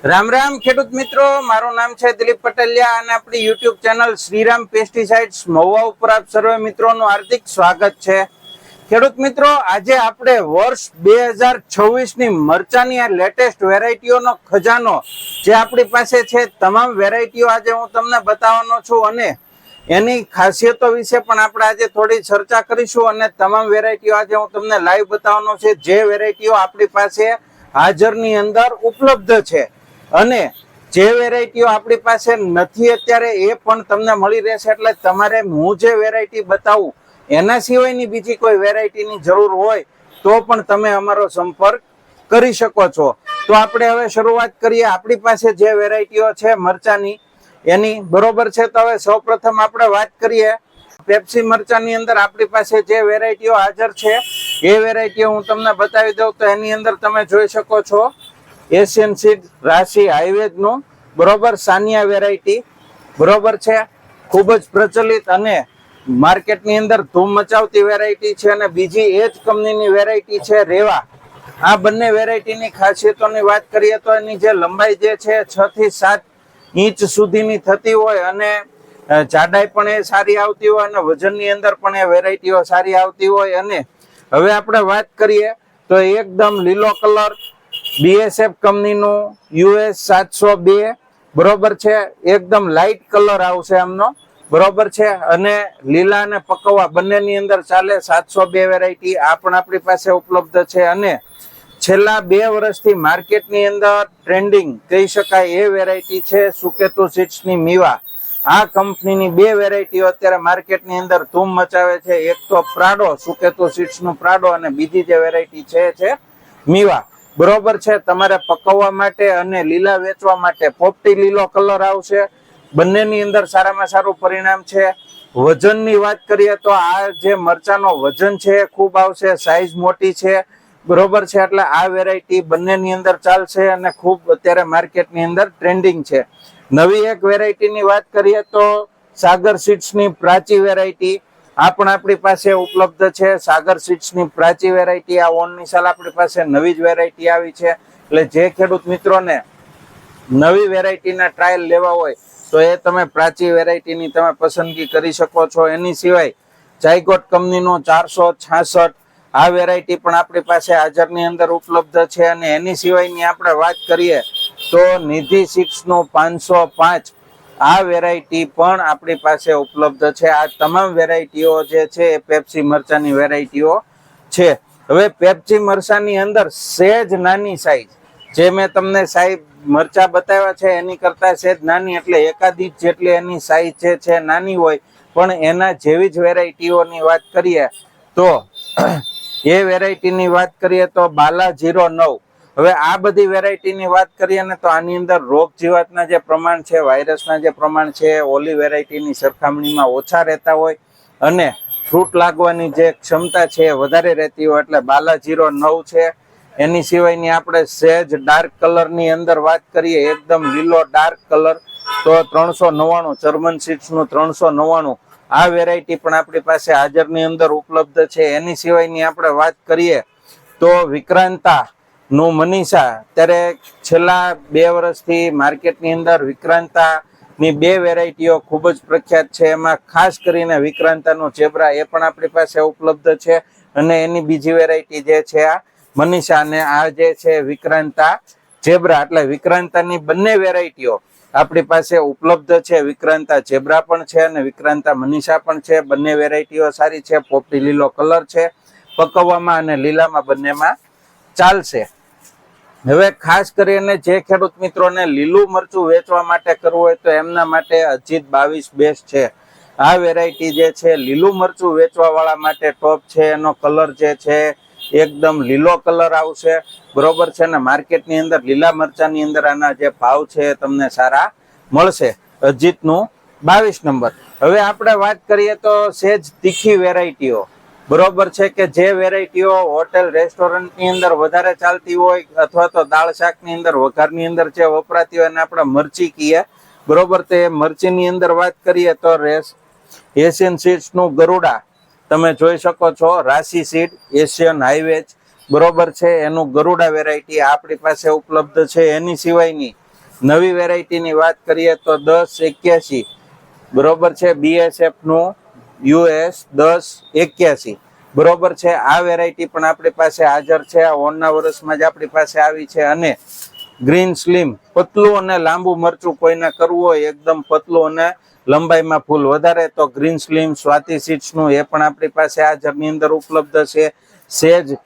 રામ રામ ખેડૂત મિત્રો, મારું નામ છે દિલીપ પટેલિયા અને આપણી YouTube channel Shriram pesticides Mahuva ઉપર આપ સર્વે મિત્રોનું હાર્દિક સ્વાગત છે। ખેડૂત મિત્રો, આજે આપણે વર્ષ 2026 ની મરચાની આ લેટેસ્ટ વેરાયટીઓનો ખજાનો જે આપણી પાસે છે તમામ વેરાયટીઓ આજે હું તમને બતાવવાનો છું અને એની ખાસિયતો વિશે પણ આપણે આજે થોડી ચર્ચા કરીશું અને તમામ વેરાયટીઓ આજે હું તમને લાઈવ બતાવવાનો છે જે વેરાયટીઓ આપણી પાસે હાજરની અંદર ઉપલબ્ધ છે અને જે વેરાયટીઓ આપણી પાસે નથી અત્યારે એ પણ તમને મળી રહેશે। એટલે તમારે હું જે વેરાયટી બતાવું એના સિવાયની બીજી કોઈ વેરાયટીની જરૂર હોય તો પણ તમે અમારો સંપર્ક કરી શકો છો। તો આપણે હવે શરૂઆત કરીએ આપણી પાસે જે વેરાયટીઓ છે મરચાની એની, બરોબર છે। તો હવે સૌપ્રથમ આપણે વાત કરીએ પેપ્સી મરચાની અંદર આપણી પાસે જે વેરાયટીઓ હાજર છે એ વેરાયટીઓ હું તમને બતાવી દઉં તો એની અંદર તમે જોઈ શકો છો એશિયન સીડ રાશિ હાઈવેજ નું, બરોબર, સાનિયા વેરાયટી, બરોબર છે, ખૂબ જ પ્રચલિત અને માર્કેટની અંદર ધૂમ મચાવતી વેરાયટી છે। અને બીજી એ જ કંપનીની વેરાયટી છે રેવા। આ બંને વેરાયટીની ખાસિયતોની વાત કરીએ તો એની જે લંબાઈ જે છે 6 થી 7 ઇંચ સુધીની થતી હોય અને જાડાઈ પણ એ સારી આવતી હોય અને વજનની અંદર પણ એ વેરાયટીઓ સારી આવતી હોય। અને હવે આપણે વાત કરીએ તો એકદમ લીલો કલર BSF કંપનીનું US 702, બરોબર છે, એકદમ લાઇટ કલર આવશે આમનો, બરોબર છે, અને લીલા અને પકવવા બંનેની અંદર ચાલે 702 વેરાયટી આ પણ આપણી પાસે ઉપલબ્ધ છે। અને છેલ્લા 2 વર્ષથી માર્કેટની અંદર ટ્રેન્ડિંગ કહી શકાય એ વેરાયટી છે સુકેતુ સીડ્સની મીવા। આ કંપનીની 2 વેરાયટીઓ અત્યારે માર્કેટની અંદર ધૂમ મચાવે છે, એક તો પ્રાડો સુકેતુ સીડ્સનું પ્રાડો અને બીજી જે વેરાયટી છે મીવા, બરોબર છે। તમારે પકવવા માટે અને લીલા વેચવા માટે પોપટી લીલો કલર આવશે, બંનેની અંદર સારામાં સારું પરિણામ છે। વજનની વાત કરીએ તો આ જે મરચાનો વજન છે એ ખૂબ આવશે, સાઈઝ મોટી છે, બરોબર છે, એટલે આ વેરાયટી બંનેની અંદર ચાલશે અને ખૂબ અત્યારે માર્કેટની અંદર ટ્રેન્ડિંગ છે। નવી એક વેરાયટીની વાત કરીએ તો સાગર સીડ્સની પ્રાચી વેરાયટી, આ પણ આપણી પાસે ઉપલબ્ધ છે। સાગર સીડ્સની પ્રાચી વેરાયટી આ ઓનની સાલ આપણી પાસે નવી જ વેરાયટી આવી છે, એટલે જે ખેડૂત મિત્રોને નવી વેરાયટીના ટ્રાયલ લેવા હોય તો એ તમે પ્રાચી વેરાયટીની તમે પસંદગી કરી શકો છો। એની સિવાય જાયગોટ કંપનીનું 466 આ વેરાયટી પણ આપણી પાસે હાજરની અંદર ઉપલબ્ધ છે। અને એની સિવાયની આપણે વાત કરીએ તો નિધિ સીડ્સનું 505 આ વેરાયટી પણ આપણી પાસે ઉપલબ્ધ છે। આ તમામ વેરાયટીઓ જે છે એ પેપ્સી મરચાની વેરાયટીઓ છે। હવે પેપ્સી મરચાની અંદર સેજ નાની સાઈઝ જે મેં તમને સાહેબ મરચા બતાવ્યા છે એની કરતા સેજ નાની, એટલે એકાદી જેટલી એની સાઈઝ જે છે નાની હોય પણ એના જેવી જ વેરાયટીઓની વાત કરીએ તો એ વેરાયટીની વાત કરીએ તો બાલા 09। હવે આ બધી વેરાયટીની વાત કરીએ ને તો આની અંદર રોગ જીવાતના જે પ્રમાણ છે, વાયરસના જે પ્રમાણ છે ઓલી વેરાયટીની સરખામણીમાં ઓછા રહેતા હોય અને ફ્રૂટ લાગવાની જે ક્ષમતા છે એ વધારે રહેતી હોય, એટલે બાલા 09 છે। એની સિવાયની આપણે સેજ ડાર્ક કલરની અંદર વાત કરીએ, એકદમ લીલો ડાર્ક કલર, તો 399 જર્મન સીડ્સનું 399 આ વેરાયટી પણ આપણી પાસે હાજરની અંદર ઉપલબ્ધ છે। એની સિવાયની આપણે વાત કરીએ તો વિક્રાંતા નું મનીષા, ત્યારે છેલ્લા 2 વર્ષથી માર્કેટની અંદર વિક્રાંતા ની 2 વેરાયટીઓ ખૂબ જ પ્રખ્યાત છે। એમાં ખાસ કરીને વિક્રાંતાનું જેબ્રા એ પણ આપણી પાસે ઉપલબ્ધ છે અને એની બીજી વેરાયટી જે છે આ મનીષા અને આ જે છે વિક્રાંતા જેબ્રા, એટલે વિક્રાંતાની બંને વેરાયટીઓ આપણી પાસે ઉપલબ્ધ છે। વિક્રાંતા જેબ્રા પણ છે અને વિક્રાંતા મનીષા પણ છે, બંને વેરાયટીઓ સારી છે, પોપટી લીલો કલર છે, પકવવામાં અને લીલામાં બંનેમાં ચાલશે। હવે ખાસ કરીને જે ખેડૂત મિત્રોને લીલું મરચું વેચવા માટે કરવું હોય તો એમના માટે અજીત 22 બેસ્ટ છે। આ વેરાયટી જે છે લીલું મરચું વેચવા વાળા માટે ટોપ છે। એનો કલર જે છે એકદમ લીલો કલર આવશે, બરોબર છે, ને માર્કેટની અંદર લીલા મરચાની અંદર આના જે ભાવ છે તમને સારા મળશે। અજીતનું 22 નંબર। હવે આપણે વાત કરીએ તો સેજ તીખી વેરાયટીઓ, બરોબર છે, કે જે વેરાયટીઓ હોટેલ રેસ્ટોરન્ટની અંદર વધારે ચાલતી હોય અથવા તો દાળ શાકની અંદર વઘારની અંદર જે વપરાતી હોય અને આપણે મરચી કહીએ, બરોબર, તો એ મરચીની અંદર વાત કરીએ તો એશિયન સીડ્સનું ગરુડા તમે જોઈ શકો છો, રાશિ સીડ એશિયન હાઈવેજ, બરોબર છે, એનું ગરુડા વેરાયટી આપણી પાસે ઉપલબ્ધ છે। એની સિવાયની નવી વેરાયટીની વાત કરીએ તો 1081 બરોબર છે, BSF નું US 1081 બરોબર છે. આ વેરાયટી પણ આપણી પાસે હાજર છે. આ ઓનના વર્ષમાં જ આપણી પાસે આવી છે. અને ગ્રીન સ્લીમ પતલું અને લાંબુ મરચું કોઈને કરવું હોય એકદમ પતલું અને લંબાઈમાં ફૂલ વધારે તો ગ્રીન સ્લીમ સ્વાતિ સીડ્સ નું એ પણ આપણી પાસે હાજરની અંદર ઉપલબ્ધ છે. સેજ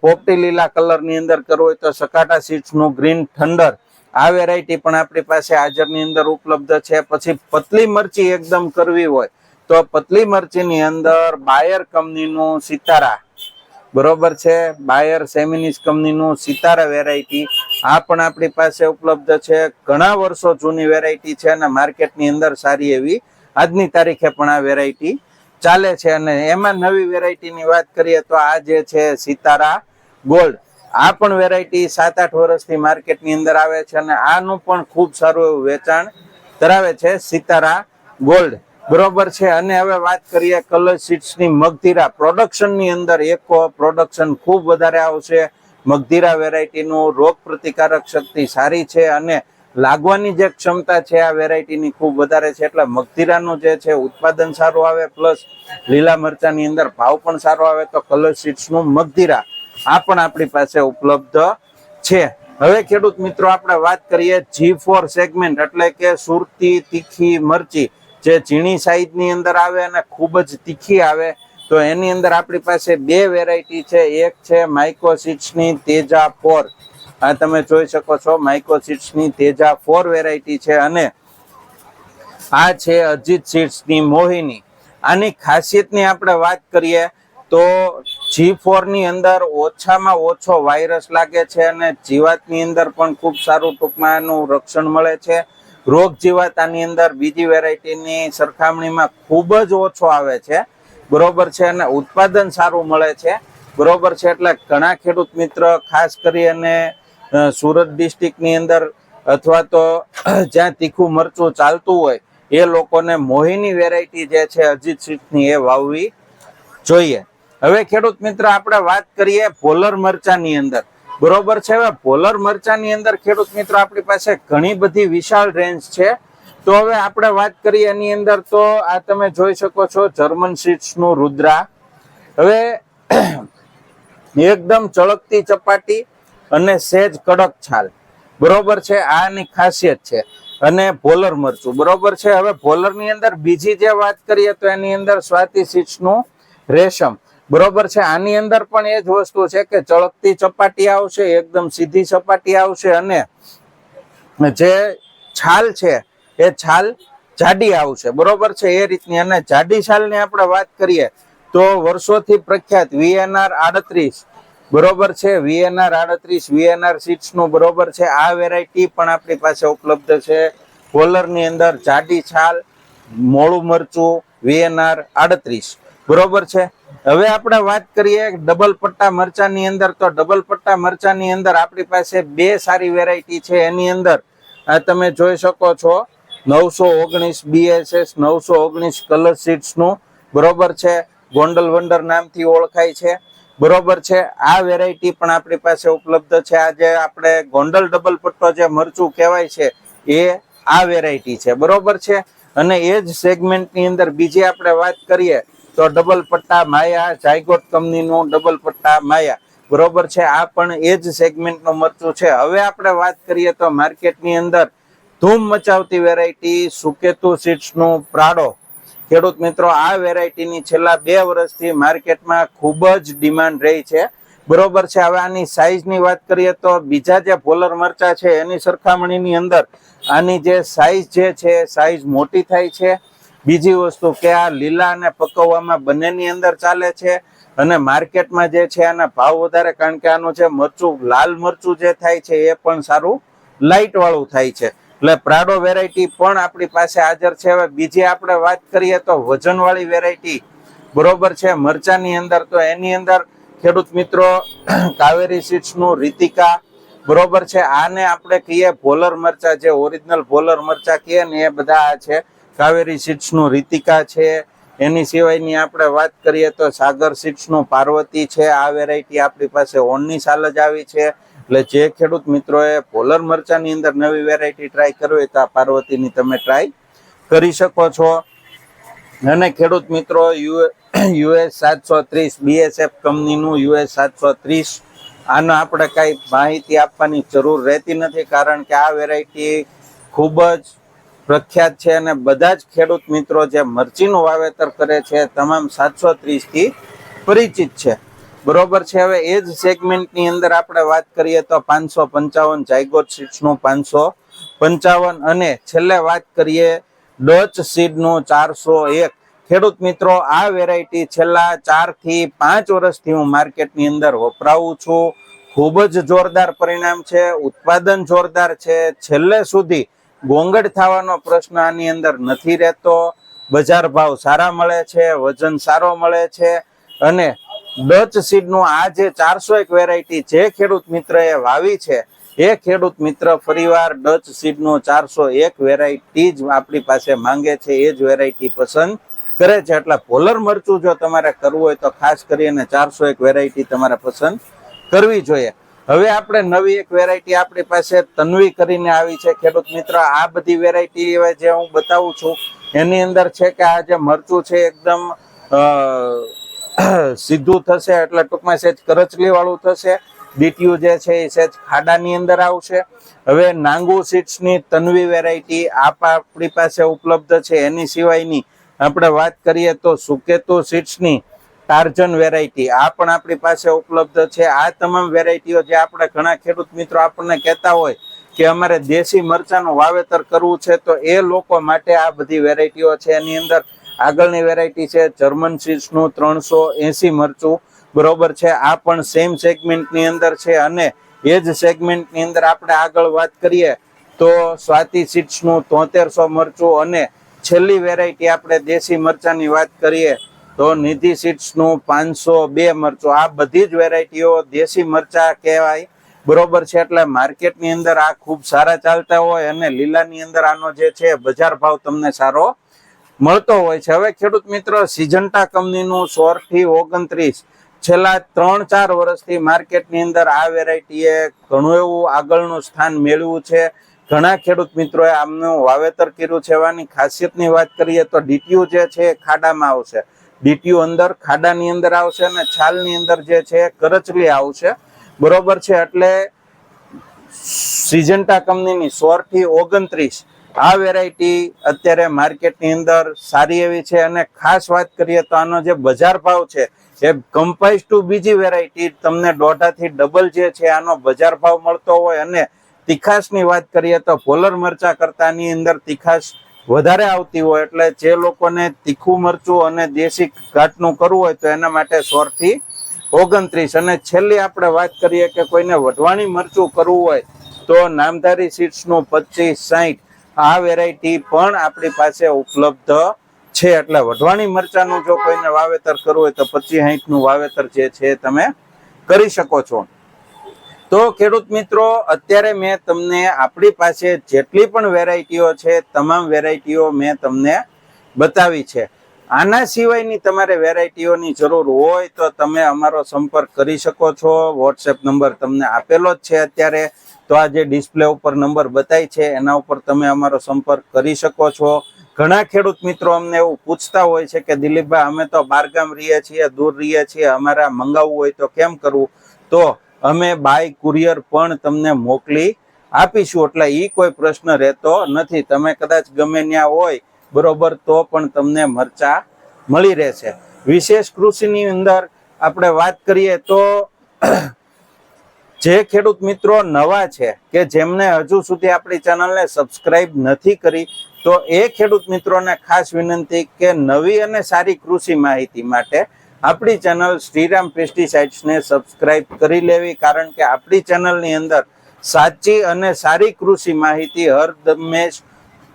પોપટી લીલા કલર ની અંદર કરવું હોય તો સકાટા સીડ્સ નું ગ્રીન થંડર આ વેરાયટી પણ આપણી પાસે હાજરની અંદર ઉપલબ્ધ છે. પછી પતલી મરચી એકદમ કરવી હોય તો પતલી મરચીની અંદર બાયર કંપનીનું સિતારા બરોબર છે, બાયર સેમિનિસ કંપનીનું સિતારા વેરાયટી આ પણ આપણી પાસે ઉપલબ્ધ છે. ઘણા વર્ષો જૂની વેરાયટી છે અને માર્કેટની અંદર સારી એવી આજની તારીખે પણ આ વેરાયટી ચાલે છે. અને એમાં નવી વેરાયટીની વાત કરીએ તો આ જે છે સિતારા ગોલ્ડ આ પણ વેરાયટી 7-8 વર્ષથી માર્કેટની અંદર આવે છે અને આનું પણ ખૂબ સારું એવું વેચાણ ધરાવે છે સિતારા ગોલ્ડ બરોબર છે. અને હવે વાત કરીએ કલર સીડ્સની મગધીરા પ્રોડક્શનની અંદર એકો પ્રોડક્શન ખૂબ વધારે આવશે. મગધીરા વેરાયટીનું રોગ પ્રતિકારક શક્તિ સારી છે અને લાગવાની જે ક્ષમતા છે આ વેરાયટીની ખૂબ વધારે છે. એટલે મગધીરાનું જે છે ઉત્પાદન સારું આવે પ્લસ લીલા મરચાની અંદર ભાવ પણ સારો આવે તો કલર સીડ્સનું મગધીરા આ પણ આપણી પાસે ઉપલબ્ધ છે. હવે ખેડૂત મિત્રો આપણે વાત કરીએ G4 સેગમેન્ટ એટલે કે સુરતી તીખી મરચી જે ઝીણી સાઈઝની અંદર આવે અને ખૂબ જ તીખી આવે તો એની અંદર આપણી પાસે બે વેરાયટી છે. એક છે માઇકો સીડ્સની તેજા 4 આ તમે જોઈ શકો છો માઇકો સીડ્સની તેજા 4 વેરાયટી છે અને આ છે અજીત સીડ્સની મોહિની. આની ખાસિયતની આપણે વાત કરીએ તો G4 ની અંદર ઓછામાં ઓછો વાયરસ લાગે છે અને જીવાતની અંદર પણ ખૂબ સારું ટૂંકમાં એનું રક્ષણ મળે છે. રોગ જીવાત આની અંદર બીજી વેરાયટીની સરખામણીમાં ખૂબ જ ઓછો આવે છે બરોબર છે અને ઉત્પાદન સારું મળે છે બરોબર છે. એટલે ઘણા ખેડૂત મિત્ર ખાસ કરી અને સુરત ડિસ્ટ્રિક્ટની અંદર અથવા તો જ્યાં તીખું મરચું ચાલતું હોય એ લોકોને મોહિની વેરાયટી જે છે અજીત સીડ્સની એ વાવવી જોઈએ. હવે ખેડૂત મિત્ર આપણે વાત કરીએ પોલર મરચાની અંદર બરોબર છે. હવે પોલર મરચાની અંદર ખેડૂત મિત્રો આપણી પાસે ઘણી બધી વિશાળ રેન્જ છે. તો હવે આપણે વાત કરીએ એની અંદર તો આ તમે જોઈ શકો છો જર્મન સીડ્સનું રુદ્રા. હવે એકદમ ચળકતી ચપાટી અને સેજ કડક છાલ બરોબર છે આની ખાસિયત છે. અને પોલર મરચું બરોબર છે. હવે પોલર ની અંદર બીજી જે વાત કરીએ તો એની અંદર સ્વાતિ સીડ્સનું રેશમ બરોબર છે. આની અંદર પણ એ જ વસ્તુ છે કે ચળકતી ચપાટી આવશે એકદમ સીધી સપાટી આવશે અને જે છાલ છે એ છાલ જાડી આવશે બરોબર છે એ રીતની. અને જાડી છાલની આપણે વાત કરીએ તો વર્ષોથી પ્રખ્યાત VNR 38 બરોબર છે, VNR 38 VNR સીડ્સનું બરોબર છે આ વેરાયટી પણ આપણી પાસે ઉપલબ્ધ છે. પોલર ની અંદર જાડી છાલ મોળું મરચું VNR 38 બરોબર છે. હવે આપણે વાત કરીએ ડબલ પટ્ટા મરચાની અંદર તો ડબલ પટ્ટા મરચાની અંદર આપણી પાસે બે સારી વેરાયટી છે. એની અંદર આ તમે જોઈ શકો છો 919 BSS 919 કલર સીડ્સનું બરોબર છે ગોંડલ વંડર નામથી ઓળખાય છે બરોબર છે. આ વેરાયટી પણ આપણી પાસે ઉપલબ્ધ છે. આ જે આપણે ગોંડલ ડબલ પટ્ટો જે મરચું કહેવાય છે એ આ વેરાયટી છે બરોબર છે. અને એ જ સેગમેન્ટની અંદર બીજી આપણે વાત કરીએ તો ડબલ પટ્ટા માયા જાયગોટ કંપનીનું ડબલ પટ્ટા માયા બરોબર છે આ પણ એ જ સેગમેન્ટનું મરચું છે. હવે આપણે વાત કરીએ તો માર્કેટની અંદર ધૂમ મચાવતી વેરાયટી સુકેતુ સીડ્સનું પ્રાડો ખેડૂત મિત્રો આ વેરાયટીની છેલ્લા 2 વર્ષથી માર્કેટમાં ખૂબ જ ડિમાન્ડ રહી છે બરોબર છે. હવે આની સાઈઝની વાત કરીએ તો બીજા જે પોલર મરચા છે એની સરખામણીની અંદર આની જે સાઈઝ જે છે સાઈઝ મોટી થાય છે. બીજી વસ્તુ કે આ લીલા અને પકવવામાં બંનેની અંદર ચાલે છે અને માર્કેટમાં જે છે આના ભાવ વધારે કારણ કે આનું જે મરચું લાલ મરચું જે થાય છે એ પણ સારું લાઇટ વાળું થાય છે. એટલે પ્રાડો વેરાયટી પણ આપણી પાસે હાજર છે. હવે બીજી આપણે વાત કરીએ તો વજનવાળી વેરાયટી બરોબર છે મરચાની અંદર તો એની અંદર ખેડૂત મિત્રો કાવેરી સીડ્સનું રીતિકા બરોબર છે. આને આપણે કહીએ ભોલર મરચા જે ઓરિજિનલ ભોલર મરચા કહીએ ને એ બધા આ છે. કાવેરી સીડ્સનું રીતિકા છે. એની સિવાયની આપણે વાત કરીએ તો સાગર સીડ્સનું પાર્વતી છે. આ વેરાયટી આપણી પાસે ઓનની સાલ જ આવી છે. એટલે જે ખેડૂત મિત્રોએ પોલર મરચાની અંદર નવી વેરાયટી ટ્રાય કરવી હોય તો આ પાર્વતીની તમે ટ્રાય કરી શકો છો. અને ખેડૂત મિત્રો US 730 BSF કંપનીનું US 730 આનો આપણે કઈ માહિતી આપવાની જરૂર રહેતી નથી, કારણ કે આ વેરાયટી ખૂબ જ પ્રખ્યાત છે અને બધા જ ખેડૂત મિત્રો જે મરચીનું વાવેતર કરે છે તમામ 730 થી પરિચિત છે. બરોબર છે. હવે એ જ સેગમેન્ટની અંદર આપણે વાત કરીએ તો 555 જાયગોટ સીડ્સનું 555 અને છેલ્લે વાત કરીએ ડચ સીડનું 401. ખેડૂત મિત્રો આ વેરાયટી છેલ્લા 4 થી 5 વર્ષથી હું માર્કેટની અંદર વપરાવું છું. ખૂબ જ જોરદાર પરિણામ છે, ઉત્પાદન જોરદાર છે, છેલ્લે સુધી ગોંગડ થવાનો પ્રશ્ન આની અંદર નથી રહેતો. બજાર ભાવ સારા મળે છે, વજન સારો મળે છે અને ડચ સીડનું આ જે 401 વેરાયટી જે ખેડૂત મિત્રએ વાવી છે એ ખેડૂત મિત્ર ફરીવાર ડચ સીડનું 401 વેરાયટી જ આપણી પાસે માંગે છે, એ જ વેરાયટી પસંદ કરે છે. એટલે પોલર મરચું જો તમારે કરવું હોય તો ખાસ કરીને 401 વેરાયટી તમારે પસંદ કરવી જોઈએ. હવે આપણે નવી એક વેરાયટી આપણી પાસે તન્વી કરીને આવી છે ખેડૂત મિત્ર. આ બધી વેરાયટી જે હું બતાવું છું એની અંદર છે કે આ જે મરચું છે એકદમ સીધું થશે, એટલે ટૂંકમાં સેજ કરચલી વાળું થશે. ડીટીયુ જે છે એ સેજ ખાડાની અંદર આવશે. હવે નાંગુ સીડ્સની તન્વી વેરાયટી આપણી પાસે ઉપલબ્ધ છે. એની સિવાયની આપણે વાત કરીએ તો સુકેતુ સીડ્સની ટાર્જન વેરાયટી આ પણ આપણી પાસે ઉપલબ્ધ છે. આ તમામ વેરાયટીઓ જે આપણે ઘણા ખેડૂત મિત્રો આપણને કહેતા હોય કે અમારે દેશી મરચાનું વાવેતર કરવું છે તો એ લોકો માટે આ બધી વેરાયટીઓ છે. એની અંદર આગળની વેરાયટી છે જર્મન સીડ્સનું 380 મરચું. બરોબર છે. આ પણ સેમ સેગમેન્ટની અંદર છે અને એ જ સેગમેન્ટની અંદર આપણે આગળ વાત કરીએ તો સ્વાતિ સીડ્સનું 7300 મરચું અને છેલ્લી વેરાયટી આપણે દેશી મરચાની વાત કરીએ તો નિધિ સીડ્સનું 502 મરચું. આ બધી જ વેરાયટીઓ દેશી મરચા કહેવાય. બરોબર છે. એટલે માર્કેટની અંદર આ ખૂબ સારા ચાલતા હોય અને લીલાની અંદર આનો જે છે બજાર ભાવ તમને સારો મળતો હોય છે. હવે ખેડૂત મિત્રો સિજન્ટા કંપનીનું 16 થી 29 છેલ્લા 3-4 વર્ષથી માર્કેટની અંદર આ વેરાયટીએ ઘણું એવું આગળનું સ્થાન મેળવ્યું છે. ઘણા ખેડૂત મિત્રોએ આમનું વાવેતર કર્યું છે. એવાની ખાસિયતની વાત કરીએ તો ડીટીયુ જે છે ખાડામાં આવશે, ડીટીયુ અંદર ખાડાની અંદર આવશે અને છાલની અંદર જે છે કરચલી આવશે. બરોબર છે. એટલે સિજન્ટા કંપનીની 16 થી 29 આ વેરાયટી અત્યારે માર્કેટની અંદર સારી એવી છે અને ખાસ વાત કરીએ તો આનો જે બજાર ભાવ છે એ કમ્પાઇઝ ટુ બીજી વેરાયટી તમને 1.5 થી ડબલ જે છે આનો બજાર ભાવ મળતો હોય. અને તીખાશની વાત કરીએ તો પોલર મરચા કરતાની અંદર તીખાશ વધારે આવતી હોય, એટલે જે લોકોને તીખું મરચું અને દેશી ઘાટનું કરવું હોય તો એના માટે 16 થી 29. અને છેલ્લી આપણે વાત કરીએ કે કોઈને વઢવાણી મરચું કરવું હોય તો નામધારી સીડ્સનું 2560 આ વેરાયટી પણ આપણી પાસે ઉપલબ્ધ છે. એટલે વઢવાણી મરચાનું જો કોઈને વાવેતર કરવું હોય તો 2560 નું વાવેતર જે છે તમે કરી શકો છો. તો ખેડૂત મિત્રો અત્યારે મેં તમને આપણી પાસે જેટલી પણ વેરાયટીઓ છે તમામ વેરાયટીઓ મેં તમને બતાવી છે. આના સિવાયની તમારે વેરાયટીઓની જરૂર હોય તો તમે અમારો સંપર્ક કરી શકો છો. વોટ્સએપ નંબર તમને આપેલો જ છે અત્યારે. તો આ જે ડિસ્પ્લે ઉપર નંબર બતાય છે એના ઉપર તમે અમારો સંપર્ક કરી શકો છો. ઘણા ખેડૂત મિત્રો અમને એવું પૂછતા હોય છે કે દિલીપભાઈ અમે તો બહારગામ રહીએ છીએ, દૂર રહીએ છીએ, અમારે મંગાવવું હોય તો કેમ કરવું? તો અમે બાય કુરિયર પણ તમને મોકલી આપીશું. એટલે એ કોઈ પ્રશ્ન રહેતો નથી. તમે કદાચ ગમે ત્યાં હોય બરોબર તો પણ તમને મરચા મળી રહેશે. વિશેષ કૃષિની અંદર આપણે વાત કરીએ તો જે ખેડૂત મિત્રો નવા છે કે જેમને હજુ સુધી આપણી ચેનલને સબસ્ક્રાઇબ નથી કરી તો એ ખેડૂત મિત્રોને ખાસ વિનંતી કે નવી અને સારી કૃષિ માહિતી માટે આપણી ચેનલ શ્રીરામ પેસ્ટિસાઇડ્સને સબસ્ક્રાઇબ કરી લેવી. કારણ કે આપણી ચેનલની અંદર સાચી અને સારી કૃષિ માહિતી હરદમેશ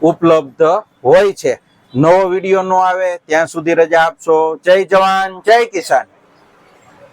ઉપલબ્ધ હોય છે. નવો વિડીયો ન આવે ત્યાં સુધી રજા આપશો. જય જવાન જય કિસાન.